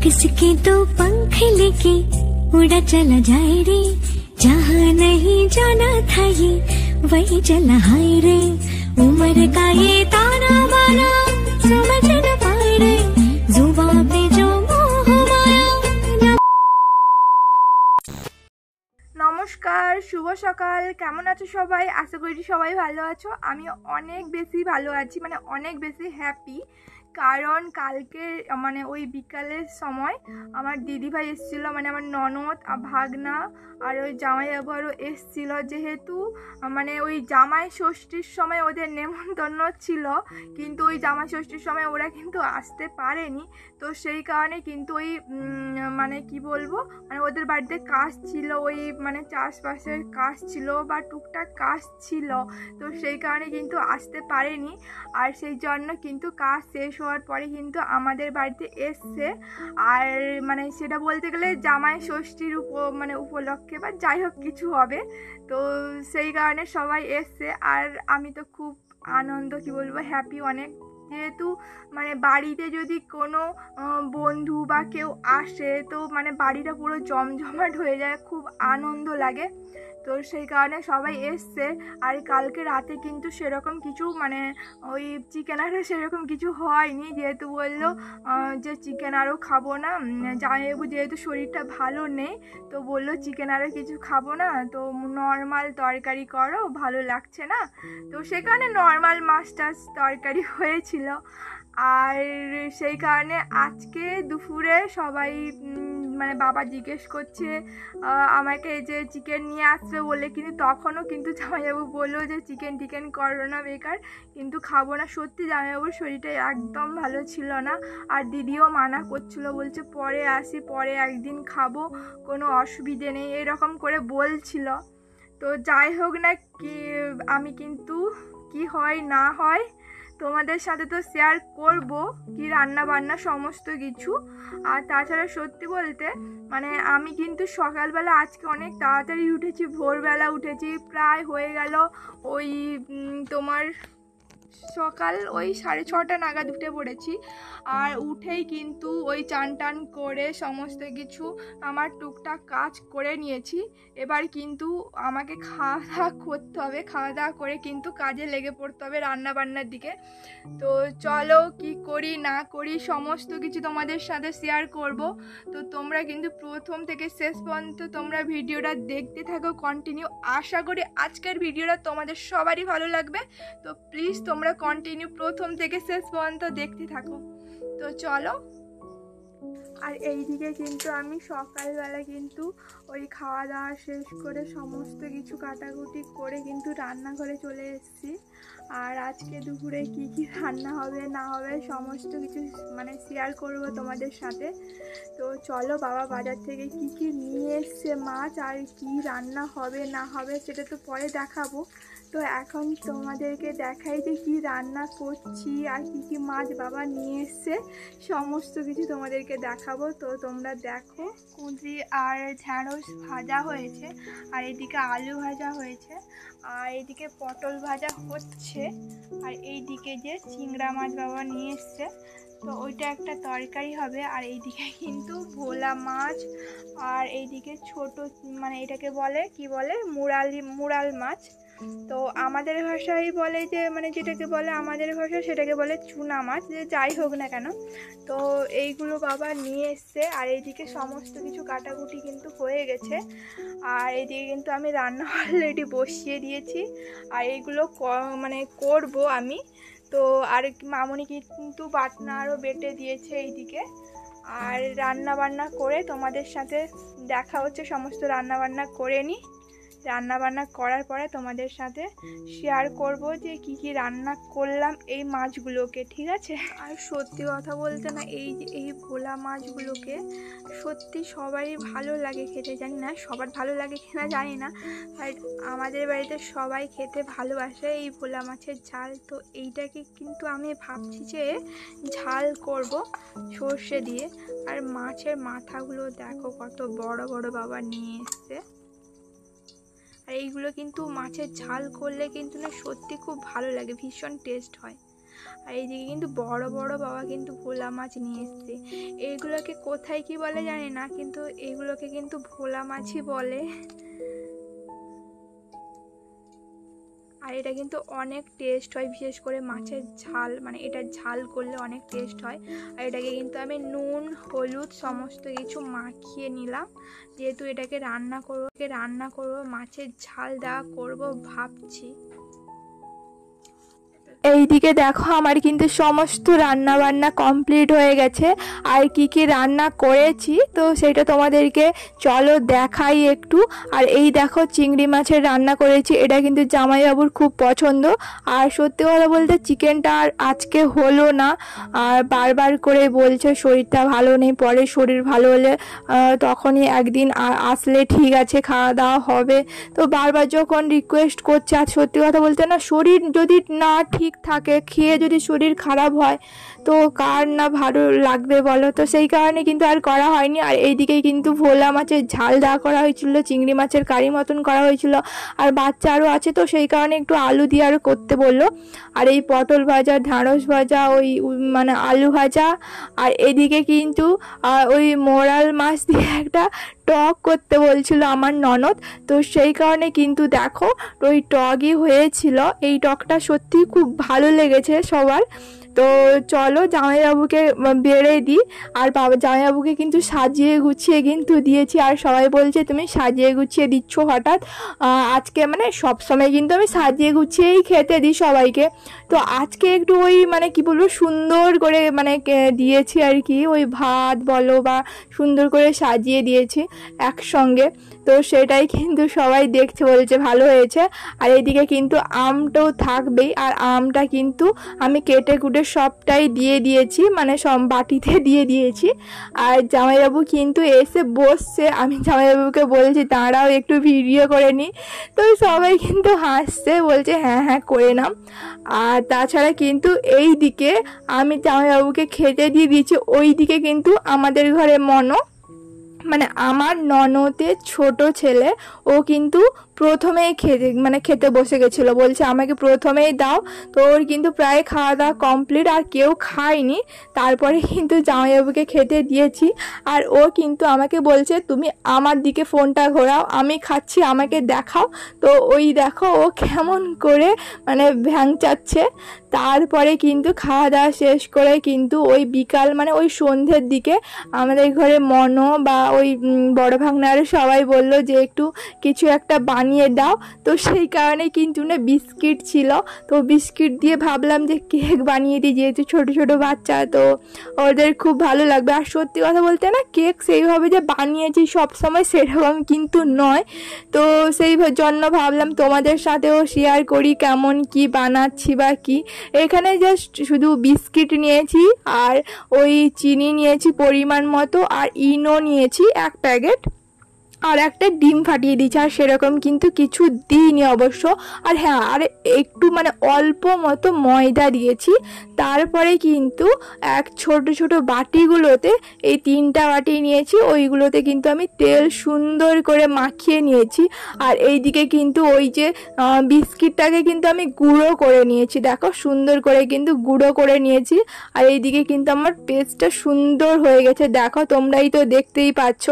किसके तो पंख लेके उड़ा चला जाए रे, जहाँ नहीं जाना था ये वही चला हाय रे। उम्र का ये ताना बाना समझ न पाए रे, जुबां पे जो मोह माया न। নমস্কার, শুভ সকাল। কেমন আছো সবাই? আশা করি সবাই ভালো আছো। আমি অনেক বেশি ভালো আছি, মানে অনেক বেশি হ্যাপি। কারণ কালকে মানে ওই বিকালের সময় আমার দিদিভাই এসেছিল, মানে আমার ননদ আর ভাগনা আর ওই জামাইবাবুরও এসেছিল। যেহেতু মানে ওই জামাই ষষ্ঠীর সময় ওদের নেমন্তন্ন ছিল, কিন্তু ওই জামাই ষষ্ঠীর সময় ওরা কিন্তু আসতে পারেনি। তো সেই কারণে কিন্তু ওই মানে কি বলবো, মানে ওদের বাড়িতে কাজ ছিল, ওই মানে চাষবাসের কাজ ছিল বা টুকটাক কাজ ছিল। তো সেই কারণে কিন্তু আসতে পারেনি। আর সেই জন্য কিন্তু কাজ শেষ হওয়ার পরে কিন্তু আমাদের বাড়িতে এসছে। আর মানে সেটা বলতে গেলে জামাই ষষ্ঠীর মানে উপলক্ষে বা যাই হোক কিছু হবে। তো সেই কারণে সবাই এসছে। আর আমি তো খুব আনন্দ, কি বলবো, হ্যাপি অনেক। যেহেতু মানে বাড়িতে যদি কোনো বন্ধু বা কেউ আসে তো মানে বাড়িটা পুরো জমজমাট হয়ে যায়, খুব আনন্দ লাগে। তো সেই কারণে সবাই এসছে। আর কালকে রাতে কিন্তু সেরকম কিছু মানে ওই চিকেন আরও সেরকম কিছু হয়নি, যেহেতু বললো যে চিকেন আরও খাবো না। জামাইবাবু যেহেতু শরীরটা ভালো নেই, তো বললো চিকেন আরও কিছু খাবো না, তো নর্মাল তরকারি করো, ভালো লাগছে না। তো সেই কারণে নর্মাল মাছ টাছ তরকারি হয়েছিল। আর সেই কারণে আজকে দুপুরে সবাই মানে বাবা জিজ্ঞেস করছে আমাকে যে চিকেন নিয়ে আসবে বলে, কিন্তু তখনও কিন্তু জামাইবাবু বললো যে চিকেন করো না, বেকার, কিন্তু খাবো না। সত্যি জামাইবাবুর শরীরটা একদম ভালো ছিল না। আর দিদিও মানা করছিলো, বলছে পরে আসি, পরে একদিন খাবো, কোনো অসুবিধে নেই, এরকম করে বলছিল। তো যাই হোক না, কি আমি কিন্তু কি হয় না হয় তোমাদের সাথে তো শেয়ার করব, কি রান্না বান্না সমস্ত কিছু। আর তাছাড়া সত্যি বলতে মানে আমি কিন্তু সকালবেলা আজকে অনেক তাড়াতাড়ি উঠেছি, ভোরবেলা উঠেছি, প্রায় হয়ে গেল ওই তোমার সকাল ওই 6:30 নাগাদ উঠে পড়েছি। আর উঠেই কিন্তু ওই চান টান করে সমস্ত কিছু আমার টুকটাক কাজ করে নিয়েছি। এবার কিন্তু আমাকে খাওয়া দাওয়া করতে হবে, খাওয়া দাওয়া করে কিন্তু কাজে লেগে পড়তে হবে রান্না বান্নার দিকে। তো চলো কি করি না করি সমস্ত কিছু তোমাদের সাথে শেয়ার করব। তো তোমরা কিন্তু প্রথম থেকে শেষ পর্যন্ত তোমরা ভিডিওটা দেখতে থাকো কন্টিনিউ। আশা করি আজকের ভিডিওটা তোমাদের সবারই ভালো লাগবে। তো প্লিজ তোমরা কন্টিনিউ প্রথম থেকে শেষ পর্যন্ত দেখতে থাকো। তো চলো। আর এইদিকে কিন্তু আমি সকালবেলা কিন্তু ওই খাওয়া দাওয়া শেষ করে সমস্ত কিছু কাটাকুটি করে কিন্তু রান্নাঘরে চলে এসেছি। আর আজকে দুপুরে কি কি রান্না হবে না হবে সমস্ত কিছু মানে শেয়ার করব তোমাদের সাথে। তো চলো, বাবা বাজার থেকে কি কি নিয়ে এসছে মাছ, আর কি রান্না হবে না হবে সেটা তো পরে দেখাবো। তো এখন তোমাদেরকে দেখাই যে কি রান্না করছি আর কি কি মাছ বাবা নিয়ে এসছে, সমস্ত কিছু তোমাদেরকে দেখাবো। তো তোমরা দেখো, কুঁদরি আর ঢ্যাঁড়স ভাজা হয়েছে, আর এদিকে আলু ভাজা হয়েছে, আর এদিকে পটল ভাজা হচ্ছে, আর এইদিকে যে চিংড়া মাছ বাবা নিয়ে এসছে, তো ওইটা একটা তরকারি হবে। আর এইদিকে কিন্তু ভোলা মাছ, আর এইদিকে ছোট মানে এটাকে বলে কি বলে মুরাল মাছ। তো আমাদের ভাষায় বলে যে মানে যেটাকে বলে আমাদের ভাষা সেটাকে বলে চুনা মাছ, যে যাই হোক না কেন। তো এইগুলো বাবা নিয়ে এসছে। আর এইদিকে সমস্ত কিছু কাটাকুটি কিন্তু হয়ে গেছে। আর এইদিকে কিন্তু আমি রান্না অলরেডি বসিয়ে দিয়েছি, আর এইগুলো মানে করব আমি। তো আর মামনি কিন্তু বাটনা আরও বেটে দিয়েছে এইদিকে। আর রান্না বান্না করে তোমাদের সাথে দেখা হচ্ছে, সমস্ত রান্না বান্না করে নিই। রান্নাবান্না করার পরে তোমাদের সাথে শেয়ার করব যে কি কি রান্না করলাম এই মাছগুলোকে, ঠিক আছে? আর সত্যি কথা বলতে না, এই ভোলা মাছগুলোকে সত্যি সবারই ভালো লাগে খেতে। জানি না সবার ভালো লাগে কিনা জানি না, বাট আমাদের বাড়িতে সবাই খেতে ভালোবাসে এই ভোলা মাছের ঝাল। তো এইটাকে কিন্তু আমি ভাবছি যে ঝাল করব সর্ষে দিয়ে। আর মাছের মাথাগুলো দেখো কত বড় বড় বাবা নিয়ে এসছে। আর এইগুলো কিন্তু মাছের ঝাল করলে কিন্তু না সত্যি খুব ভালো লাগে, ভীষণ টেস্ট হয়। আর এইদিকে কিন্তু বড় বড় বাবা কিন্তু ভোলা মাছ নিয়ে এসছে। এইগুলোকে কোথায় কি বলে জানি না, কিন্তু এইগুলোকে কিন্তু ভোলা মাছই বলে। আর এটা কিন্তু অনেক টেস্ট হয়, বিশেষ করে মাছের ঝাল, মানে এটা ঝাল করলে অনেক টেস্ট হয়। আর এটাকে কিন্তু আমি নুন হলুদ সমস্ত কিছু মাখিয়ে নিলাম, যেহেতু এটাকে রান্না করবো মাছের ঝাল দেওয়া করবো ভাবছি। এইদিকে দেখো আমার কিন্তু সমস্ত রান্না বান্না কমপ্লিট হয়ে গেছে। আর কি কি রান্না করেছি তো সেটা তোমাদেরকে চলো দেখাই একটু। আর এই দেখো চিংড়ি মাছের রান্না করেছি, এটা কিন্তু জামাইবাবুর খুব পছন্দ। আর সত্যি কথা বলতে চিকেনটা আর আজকে হলো না, আর বারবার করে বলছে শরীরটা ভালো নেই, পরে শরীর ভালো হলে তখনই একদিন আসলে ঠিক আছে খাওয়া দাওয়া হবে। তো বারবার যখন রিকোয়েস্ট করছে, আর সত্যি কথা বলতে না শরীর যদি না ঠিক থাকে, খেয়ে যদি শরীর খারাপ হয় তো কার না ভালো লাগবে বলো। তো সেই কারণে কিন্তু আর করা হয়নি। আর এইদিকে কিন্তু ভোলা মাছের ঝাল দেওয়া করা হয়েছিল, চিংড়ি মাছের কারি মতন করা হয়েছিল, আর বাচ্চা আরও আছে তো সেই কারণে একটু আলু দিয়ে আরও করতে বললো। আর এই পটল ভাজা, ঢ্যাঁড়স ভাজা, ওই মানে আলু ভাজা, আর এদিকে কিন্তু ওই মোরাল মাছ দিয়ে একটা টক করতে বলছিল আমার ননদ। তো সেই কারণে কিন্তু দেখো ওই টকই হয়েছিল। এই টকটা সত্যি খুব ভালো লেগেছে সবার। তো চলো জামাইবাবুকে বেড়ে দিই। আর জামাইবাবুকে কিন্তু সাজিয়ে গুছিয়ে কিন্তু দিয়েছি, আর সবাই বলছে তুমি সাজিয়ে গুছিয়ে দিচ্ছ হঠাৎ। আজকে মানে সবসময় কিন্তু আমি সাজিয়ে গুছিয়েই খেতে দিই সবাইকে, তো আজকে একটু ওই মানে কি বলবো সুন্দর করে মানে দিয়েছি আর কি, ওই ভাত বলো বা সুন্দর করে সাজিয়ে দিয়েছি একসঙ্গে। তো সেটাই কিন্তু সবাই দেখছে, বলছে ভালো হয়েছে। আর এদিকে কিন্তু আমটাও থাকবেই, আর আমটা কিন্তু আমি কেটে কুটে সবটাই দিয়ে দিয়েছি, মানে সব বাটিতে দিয়ে দিয়েছি। আর জামাইবাবু কিন্তু এসে বসছে, আমি জামাইবাবুকে বলছি দাঁড়াও একটু ভিডিও করে নিই। তো সবাই কিন্তু হাসছে, বলছে হ্যাঁ হ্যাঁ করে নাও। আর তাছাড়া কিন্তু এই দিকে আমি জামাইবাবুকে খেতে দিয়ে দিয়েছি। ওই দিকে কিন্তু আমাদের ঘরে মানে আমার ননদের ছোট ছেলে, ও কিন্তু প্রথমেই খেতে বসে গেছিলো, বলছে আমাকে প্রথমেই দাও। তো ওর কিন্তু প্রায় খাওয়া দাওয়া কমপ্লিট, আর কেউ খায়নি। তারপরে কিন্তু জামাইবাবুকে খেতে দিয়েছি, আর ও কিন্তু আমাকে বলছে তুমি আমার দিকে ফোনটা ঘোরাও, আমি খাচ্ছি আমাকে দেখাও। তো ওই দেখো ও কেমন করে মানে ভ্যাংচাচ্ছে। তারপরে কিন্তু খাওয়া দাওয়া শেষ করে কিন্তু ওই বিকাল মানে ওই সন্ধ্যের দিকে আমাদের ঘরে বা ওই বড় ভাগনারা সবাই বলল যে একটু কিছু একটা বানিয়ে দাও। তো সেই কারণে কিন্তু না বিস্কিট ছিল, তো বিস্কিট দিয়ে ভাবলাম যে কেক বানিয়ে দিই, যেহেতু ছোটো ছোটো বাচ্চা তো ওদের খুব ভালো লাগবে। আর সত্যি কথা বলতে না কেক সেইভাবে যে বানিয়েছি সব সময় সেরকম কিন্তু নয়, তো সেই জন্য ভাবলাম তোমাদের সাথেও শেয়ার করি কেমন কি বানাচ্ছি বা কি। এখানে জাস্ট শুধু বিস্কিট নিয়েছি, আর ওই চিনি নিয়েছি পরিমাণ মতো, আর ইনো নিয়েছি 1 প্যাকেট, আর একটা ডিম ফাটিয়ে দিয়েছি। আর সেরকম কিন্তু কিছু দিইনি অবশ্য। আর হ্যাঁ, আর একটু মানে অল্প মতো ময়দা দিয়েছি। তারপরে কিন্তু ছোট ছোট বাটিগুলোতে এই 3টা বাটি নিয়েছি, ওইগুলোতে কিন্তু আমি তেল সুন্দর করে মাখিয়ে নিয়েছি। আর এইদিকে কিন্তু ওই যে বিস্কিটটাকে কিন্তু আমি গুঁড়ো করে নিয়েছি, দেখো সুন্দর করে কিন্তু গুঁড়ো করে নিয়েছি। আর এইদিকে কিন্তু আমার পেস্টটা সুন্দর হয়ে গেছে, দেখো তোমরাই তো দেখতেই পাচ্ছ।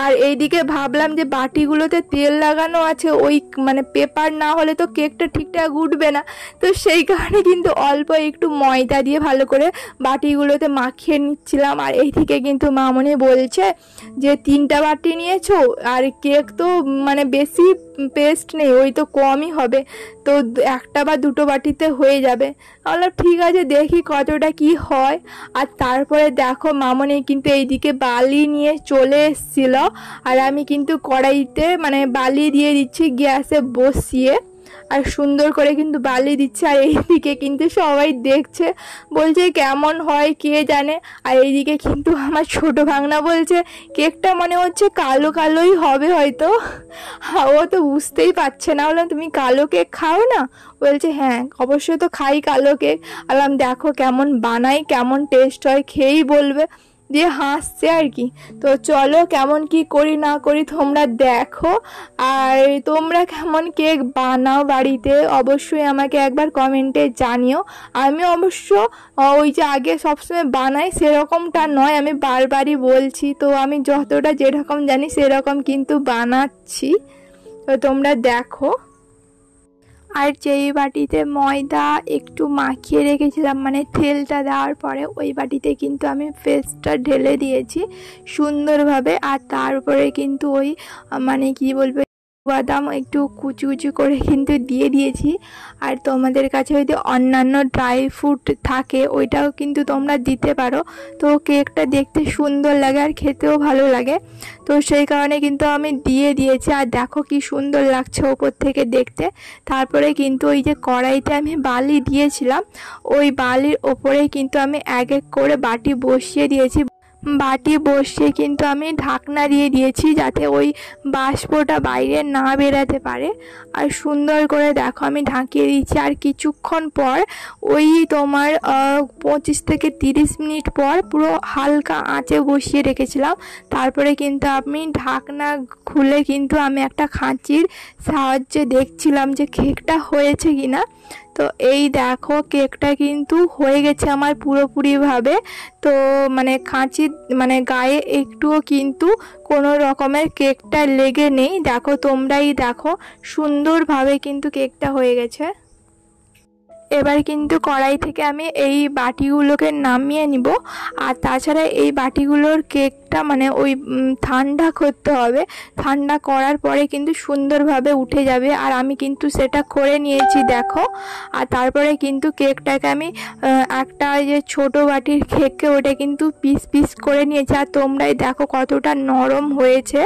আর এইদিকে ভাবলাম যে বাটিগুলোতে তেল লাগানো আছে, ওই মানে পেপার না হলে তো কেকটা ঠিকঠাক উঠবে না। তো সেই কারণে কিন্তু অল্প একটু ময়দা দিয়ে ভালো করে বাটিগুলোতে মাখিয়ে নিচ্ছিলাম। আর এইদিকে কিন্তু মামনি বলছে যে 3টা বাটি নিয়েছো, আর কেক তো মানে বেশি পেস্ট নেই, ওই তো কমই হবে, তো 1টা বা 2টো বাটিতে হয়ে যাবে। বললাম ঠিক আছে দেখি কতটা কি হয়। আর তারপরে দেখো মামনি কিন্তু এইদিকে বালি নিয়ে চলে এসেছিল, আর আমি কিন্তু কড়াইতে মানে বালি দিয়ে দিচ্ছি গ্যাসে বসিয়ে, আর সুন্দর করে কিন্তু বালি দিচ্ছে। আর এইদিকে কিন্তু সবাই দেখছে, বলছে কেমন হয় কে জানে। আর এইদিকে কিন্তু আমার ছোট ভাগনা বলছে কেকটা মনে হচ্ছে কালো কালোই হবে হয়তো, ও তো বুঝতেই পারছে না। বললাম তুমি কালো কেক খাও না? বলছে হ্যাঁ অবশ্যই তো খাই কালো কেক। বললাম দেখো কেমন বানাই, কেমন টেস্ট হয় খেয়েই বলবে। দিয়ে হাসছে আর কি। তো চলো কেমন কি করি না করি তোমরা দেখো। আর তোমরা কেমন কেক বানাও বাড়িতে অবশ্যই আমাকে একবার কমেন্টে জানিও। আমি অবশ্য ওই যে আগে সবসময় বানাই সেরকমটা নয়, আমি বারবারই বলছি, তো আমি যতটা যেরকম জানি সেরকম কিন্তু বানাচ্ছি, তো তোমরা দেখো। আর যেই বাটিতে ময়দা একটু মাখিয়ে রেখেছিলাম মানে তেলটা দেওয়ার পরে, ওই বাটিতে কিন্তু আমি পেস্টটা ঢেলে দিয়েছি সুন্দরভাবে। আর তারপরে কিন্তু ওই মানে কি বলবো বাদাম একটু কুচি কুচি করে কিন্তু দিয়ে দিয়েছি। আর তোমাদের কাছে যদি অন্যান্য ড্রাই ফ্রুট থাকে ওইটাও কিন্তু তোমরা দিতে পারো, তো কেকটা দেখতে সুন্দর লাগে আর খেতেও ভালো লাগে, তো সেই কারণে কিন্তু আমি দিয়ে দিয়েছি। আর দেখো কি সুন্দর লাগছে ওপর থেকে দেখতে। তারপরে কিন্তু ওই যে কড়াইতে আমি বালি দিয়েছিলাম, ওই বালির ওপরে কিন্তু আমি এক এক করে বাটি বসিয়ে দিয়েছি। বাটি বসিয়ে কিন্তু আমি ঢাকনা দিয়ে দিয়েছি যাতে ওই বাষ্পটা বাইরে না বেরাতে পারে। আর সুন্দর করে দেখো আমি ঢাকিয়ে দিচ্ছি। আর কিছুক্ষণ পর ওই তোমার 25 থেকে 30 মিনিট পর পুরো হালকা আঁচে বসিয়ে রেখেছিলাম। তারপরে কিন্তু আমি ঢাকনা খুলে কিন্তু আমি একটা খাঁচির সাহায্যে দেখছিলাম যে কেকটা হয়েছে কিনা। তো এই দেখো কেকটা কিন্তু হয়ে গেছে আমার পুরোপুরিভাবে। তো মানে খাঁচির মানে গায়ে একটুও কিন্তু কোনো রকমের কেকটা লেগে নেই। দেখো তোমরাই দেখো সুন্দরভাবে কিন্তু কেকটা হয়ে গেছে। এবার কিন্তু কড়াই থেকে আমি এই বাটিগুলোকে নামিয়ে নিব। আর তাছাড়া এই বাটিগুলোর কেকটা মানে ওই ঠান্ডা করতে হবে, ঠান্ডা করার পরে কিন্তু সুন্দরভাবে উঠে যাবে। আর আমি কিন্তু সেটা করে নিয়েছি দেখো। আর তারপরে কিন্তু কেকটাকে আমি একটা যে ছোট বাটির কেককে ওটা কিন্তু পিস পিস করে নিয়েছি। আর তোমরাই দেখো কতটা নরম হয়েছে,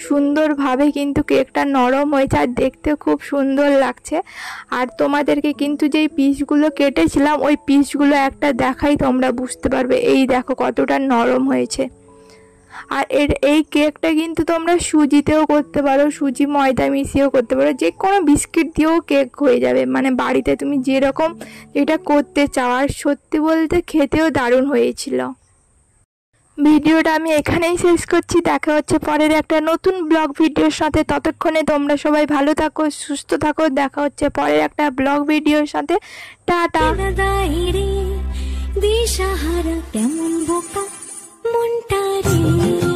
সুন্দরভাবে কিন্তু কেকটা নরম হয়েছে আর দেখতে খুব সুন্দর লাগছে। আর তোমাদেরকে কিন্তু যেই পিসগুলো কেটেছিলাম ওই পিসগুলো একটা দেখাই তোমরা বুঝতে পারবে। এই দেখো কতটা নরম হয়েছে। আর এই কেকটা কিন্তু তোমরা সুজিতেও করতে পারো, সুজি ময়দা মিশিয়েও করতে পারো, যে কোনো বিস্কিট দিয়েও কেক হয়ে যাবে, মানে বাড়িতে তুমি যেরকম এটা করতে চাও। আর সত্যি বলতে খেতেও দারুণ হয়েছিল। ভিডিওটা আমি এখানেই শেষ করছি, দেখা হচ্ছে পরের একটা নতুন ব্লগ ভিডিওর সাথে। ততক্ষণে তোমরা সবাই ভালো থাকো, সুস্থ থাকো। দেখা হচ্ছে পরের একটা ব্লগ ভিডিওর সাথে। টাটা। দিশাহারা কেমন বোকা মনটা রে।